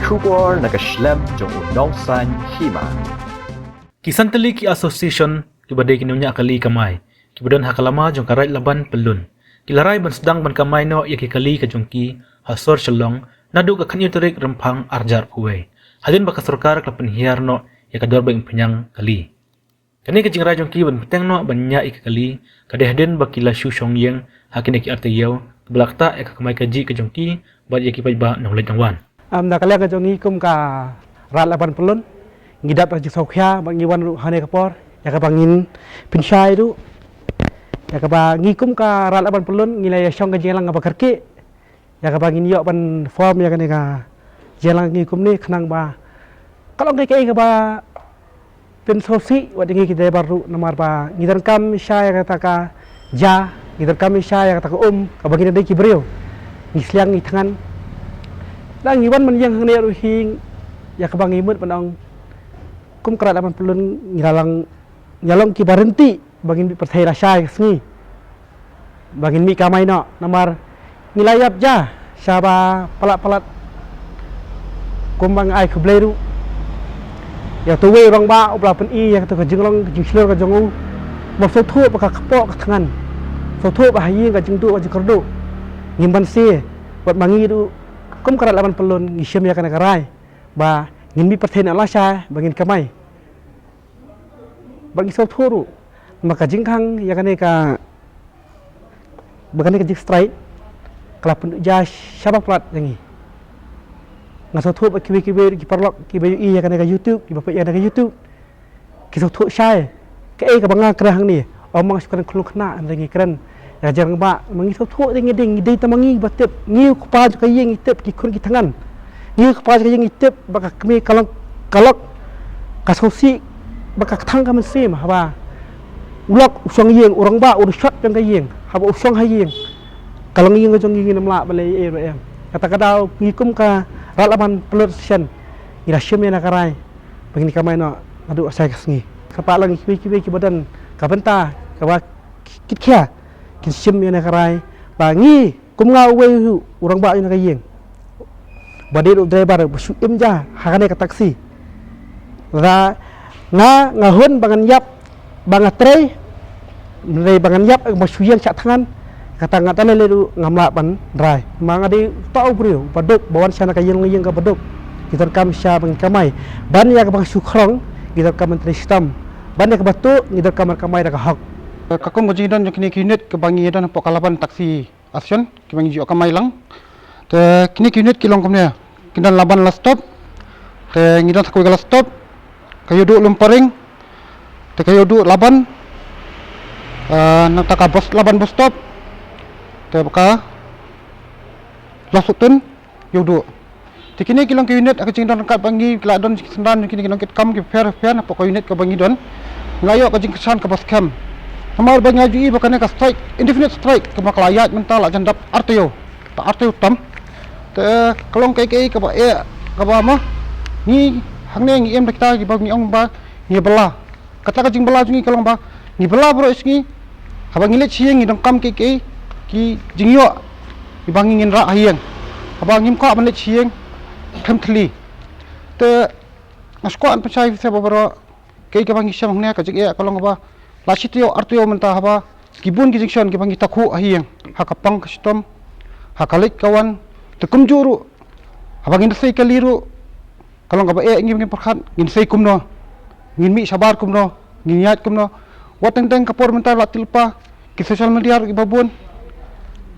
kubor nakaslem jong unongsan hima. Kisantali ki association kibadai kinunya akali kamay. Kibadan hakalama jong karay laban pelun. Kilaray ban sedang ban kamay no yakikali ka jongki hasor shalong nadu ka kanyo tarik rempang arjar puwe. Hadin baka sarkar ka penhiar no yakador ba impenyang kali. Kani ka jingray jongki ban peteng no banya ikakali kadehden bakila shushong yeng hakin ki artayaw belakta kamay kaji ka jongki bad yaki pajba nong lejangwan. Amda kalian ka jongi kum ka rat laban pelun ngidap ka jisaukya bang ngiwan ru hane kapor ya ka bangin pinsyai ru ya ka bang ngikum ka rat laban pelun ngilai syong ka jelang ka kerki ya ka bangin yok ban form ya ka ne ka jelang ngikum ni khnang ba kalau ngai ka ba pen sosi wa dingi kita baru nomor ba ngidan kam syai ka ka ja ngidan kam syai ka ka ka bangin dei ki brio ngisliang ni tangan lang iwan man yang hang neru hing ya kabang imut panong kum kerat lapan pelun nyalang ki berhenti bangin percaya rasa sengi bangin mi kamai no namar nilayap ja syaba palat kum bang ai khubleru ya tuwe orang ba opla pen i ya tu jinglong jinglor ka jongu mo so thu pa ka kpo ka thangan so thu ba hayi ka jingtu ka jikordo ngimban si buat mangi du kum kerat lapan pelun ngisem ya kana karai ba ngin mi perten Allah sya bangin kamai bagi so thuru maka jingkang ya kana ka bagane ka jik strike kala pun ja syaba plat yangi ngaso thu ba kibi ki parlok ki bayu i ya kana ka YouTube ki bapak ya kana ka YouTube ki so thu syai ka ka banga krahang ni omong sukan khulu khna rangi keren ya jarang ba mangi so thu ding dei tamangi batep ngiu kpa ka yeng itep ki khun ki tangan ngiu kpa ka yeng itep baka kmi kalok kasosi baka thang ka mesim haba ulok usong yeng urang ba ur shot jang ka yeng haba usong ha yeng kalong yeng jong yeng namla balai em kata ngikum ka ralaban pelursian ira syem na karai begini kamai no adu asai kasngi kapa lang kibi ki badan ka benta ka ba kitkhia kisim yana karai bangi kum ngau we urang ba yana kayeng badi driver busu imja hakane ka taksi ra ngahun bangan yap bangatrai nai bangan yap masuyang sak tangan kata ngata lelu ngamla ban drai manga di tau brio baduk bawan sana kayeng ka baduk kita kam sya bang kamai ban ya ka bang sukrong kita kam menteri sistem ban ya ka batu kita kamar kamai da ka hak kakong gojidan kini unit ke bangi dan pokalaban taksi action ke bangi jo kamai lang te kini unit kilong komnya kindan laban last stop te ngidan takoi last stop kayo du lumparing te kayo du laban nak taka bus laban bus stop te baka lasutun yodu te kini kilong ke unit ak jingdan kat bangi kladon sendan kini kilong ket kam ke fair na pokok unit ke bangi don ngayo ka jingkesan ke bus camp Hamar bagi ngajui bakane ka strike indefinite strike ke maklayat mental ajan dap arteo ta arteo tam te kalong kai ka ba ka ba ma ni hangne ngi em kita gi bag ni ong ba ni bela kata ka jing bela jungi kalong ba ni bela bro isngi habang ngilet sieng ngi dong kam ki jingyo gi bang ngin ra hieng habang ngim ka ban let sieng thli te asko an pachai se ba bro kai ka bang isam hangne ka jing kalong ba lasitio artio mentah apa kibun ki junction ki bangi takhu ahiang hakapang custom hakalik kawan tekum juru habang industri kaliru kalau ngaba ngim perkhat ngin sei kumno ngin mi sabar kumno ngin yat kumno wateng teng kapor mentah latilpa ki social media ki babun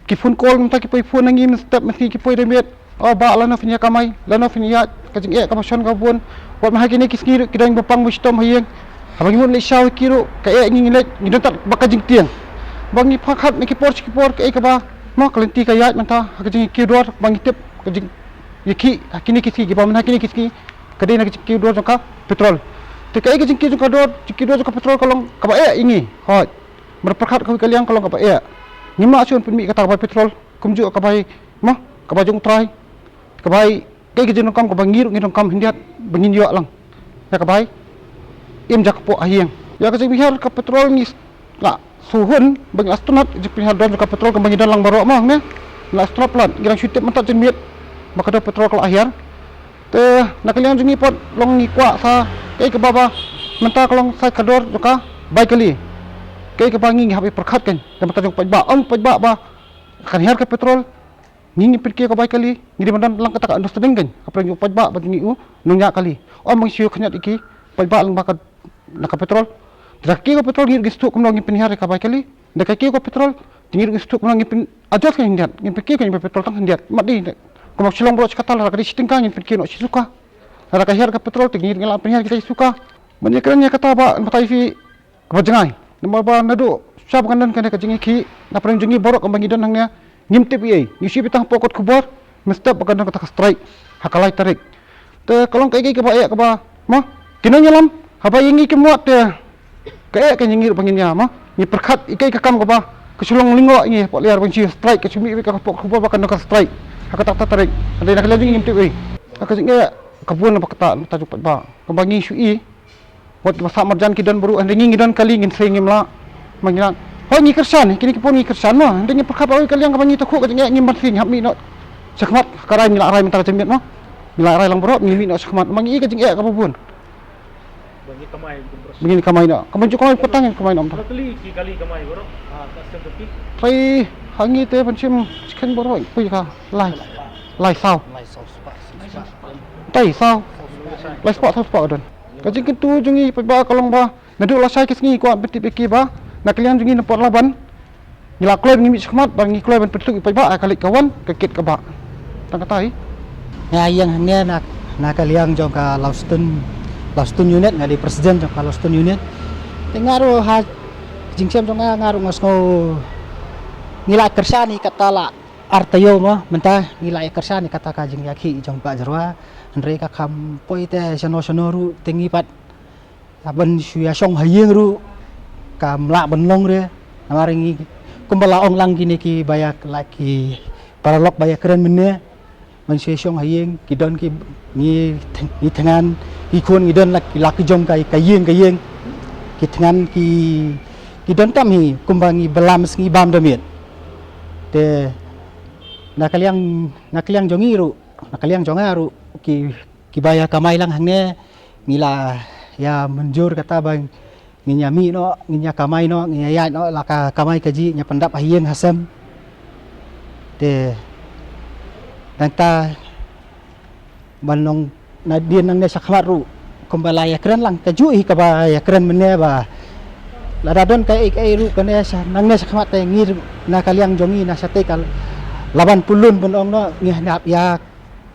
ki phone call mentah ki phone ngim step mesti ki poi demet oh ba lana finya kamai lana finya kajing kapason kabun wat mahakini kisngi kidang bapang wisdom hiang habang imun le shaw kiro ka ngingilek ngidantat bakajing tiang bangi phakhat ki por ka ba ma kalenti ka yat manta hakajing kidor bangi tip kajing yiki hakini kiski ki bamna hakini kiski kadena ki kidor ka petrol te ka kajing kidor ka petrol kalong ka ba ingi hot merpakhat ka kaliang kalong ka ba ngima asun pun mi kata ka petrol kumju ka ba ma ka ba jong try ka ba kajing kam ka bangir ngidong kam hindiat bangin yo lang ya ka ba im jak po ahiang ya kasi bihar ka petrol ni la suhun bang astronaut je bihar don ka petrol ka bangi dalang baro mah ne la astronaut girang syutip mentak jen miet maka do petrol kala akhir te nakalian jungi pot long ni kwa sa ke baba menta kalong sai kador joka bai kali ke bangi habi perkhat kan dan mata jong pajba ba kan her ke petrol ngingi pirke ko bai kali ngiri mandan lang kata understanding kan apa yung pajba ba ngi u nunya kali mang siyo khanyat iki pajba lang ba ka naka petrol draki ko petrol ngir gistu kum ngi pinhar ka bai kali ndaka ko petrol ngir gistu kum ngi pin ajat kan hindiat ngin pirke kan petrol tang hindiat madi kuma silong bro kata la kadi sitingka ngin pirke no suka ada ka her ka petrol ngir ngala pinhar kita suka menyekernya kata ba matai fi kebajengai nama ba nadu sab kandan kan ka jingi ki na prang jingi borok kambangi don hangnya ngimtip ye ngisi bitang pokot kubor mesti bagan kata strike hakalai tarik te kalong kai ke ba ya ka ba ma kinanya lam haba yengi ke muat te ka kan jingi panginnya ma ni perkhat ikai ka kam ka ba kesulong lingo ni pok liar bang strike ke cumi ka pokot kubor bakan ka strike hakata tarik ada nak lagi ngimtip ye ka jingi kabun apa kata tajuk ba kambangi sui buat masa marjan kidan baru andingi ngidan kali ngin sengim la manginan ho ngi kersan kini kipun ngi kersan mah andingi perkap awi kali yang kabangi takuk ka ngim barsing hapmi no sakmat karai mila arai minta jemit mah mila arai lang bro ngimi no sakmat mangi ka jeng ka bubun begini kamai no kamu juga petang kamai no kali kamai bro custom tepi pai hangi te pancim chicken bro pui ka lai sao tai sao lai spot don kajing kentu jungi pa kalong ba nadu lasai kesngi ko beti beki ba nakalian jungi nepot laban ngila kloy ngimi sakmat ba ngi kloy ban petuk pa ba kali kawan kekit ka ba tang katai ya yang hanya nakalian jong ka Lauston unit ngadi presiden jong ka Lauston unit tengaru ha jingsem jong ngaru ngosno ngila kersani kata la artayo mah mentah ngila kersani kata ka jing yaki jong pa jarwa Andre ka kam poi te sono ru tengi pat aban suya song hayeng ru kam la ban long re namaringi kumbala ong lang gini ki bayak laki paralok bayak keren menne man suya song hayeng kidon ki ni tengan ki kun kidon laki jong kai kayeng ki tengan ki don kami kumbangi belam sengi bam damit te nakaliang jongi ru nakaliang jongaru ki baya kamai lang hangne ngila ya menjur kata bang nginya mi no nginya kamai no nginya ya no laka kamai kaji nya pendap hayeng hasam te nangta banong nadien nang ne sakmaru kumbalaya keren lang kaju hi kabaya keren mene ba ladadon kai ru kane sa nang ne sakmat te ngir nakaliang jongi na sate kal laban pulun bonong no ngihnap ya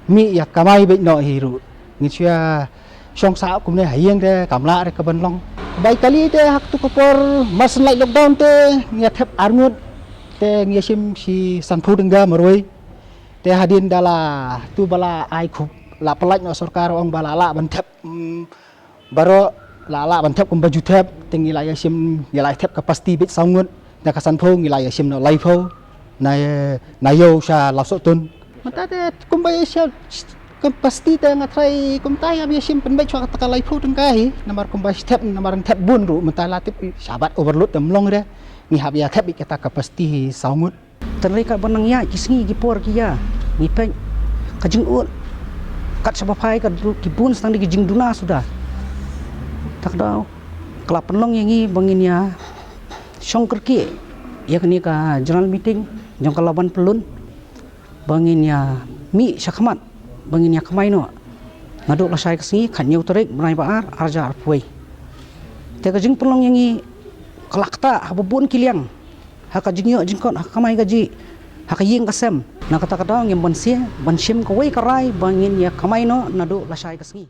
mi ya kamai be no hiru ngisya song sa kum ne hayeng de kamla re kabanlong bai kali te hak tu kopor mas lai lockdown te ngia thep arngut te ngia sim si sanphu dengga maroi te hadin dala tu bala ai khup la pelaj no sarkar ong bala la ban thep baro la ban thep kum baju thep te ngi la ya sim ngia lai thep ka pasti bit sangut na ka sanphu ngi la ya sim no lai pho na yo sa lasotun mata te kumbay siya pasti te ngatray kumtay abi sim penbay chwa takalay phu tengkai namar kumbay step namar tep bun ru mata latip sabat overload demlong re ni habia tep kita ka pasti saungut terleka benang ya kisngi gipor kia ni pen kajing ut kat sabapai ka kibun stang di jing duna sudah tak daw kelap penlong yangi bangin ya songker ki ya kini ka general meeting jong kalaban pelun bangin ya mi sakmat bangin ya kamai no ngaduk lasai kesini kanyau terik menai baar arja arpuai teka jing pelong yangi kelakta habubun kiliang haka jingyo jingkot haka kamai gaji haka ying kasem na kata-kata yang bansim kawai karai bangin ya kamai no nadu lasai kesini